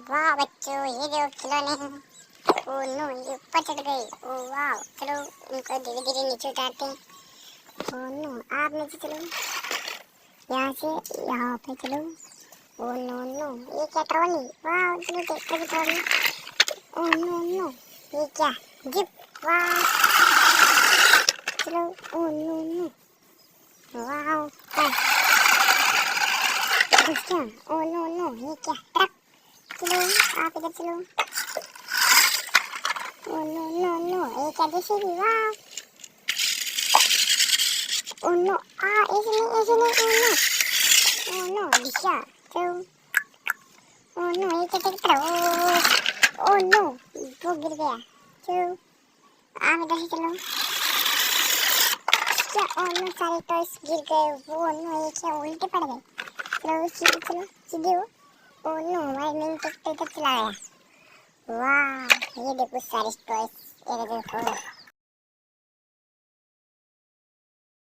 वाह बच्चों, ये जो खिलौने हैं। ओह नो, ये ऊपर चढ़ गए। ओह वाह, चलो इनको धीरे धीरे नीचे उतारते हैं। ओह नो, आप नीचे चलो, यहाँ से यहाँ पे चलो। ओह नो नो, ये क्या ट्रॉली? वाह, चलो देखते हैं ट्रॉली। ओह नो नो, ये क्या? जिप। वाह, चलो। ओह नो नो, वाह, क्या? ओह नो नो, ये क्या? ट्रक। चलो आप इधर चलो। ओह नो नो नो, ये क्या? जेसीबी। वाह। ओह नो, ऐसे नहीं, ऐसे नहीं। Oh no, Disha. चलो। ओह नो, ये क्या? ट्रैक्टर। ओह नो, वो गिर गया। चलो आप इधर से चलो। क्या? ओह नो, सारे टॉयस गिर गए। वो नो, ये क्या? उल्टे पड़ गए। चलो सीधे चलो, सीधे हो। ओह नो, हमारे मेन ट्रैक्टर इधर चला गया। वाह, ये देखो सारे टॉयस, ये देखो।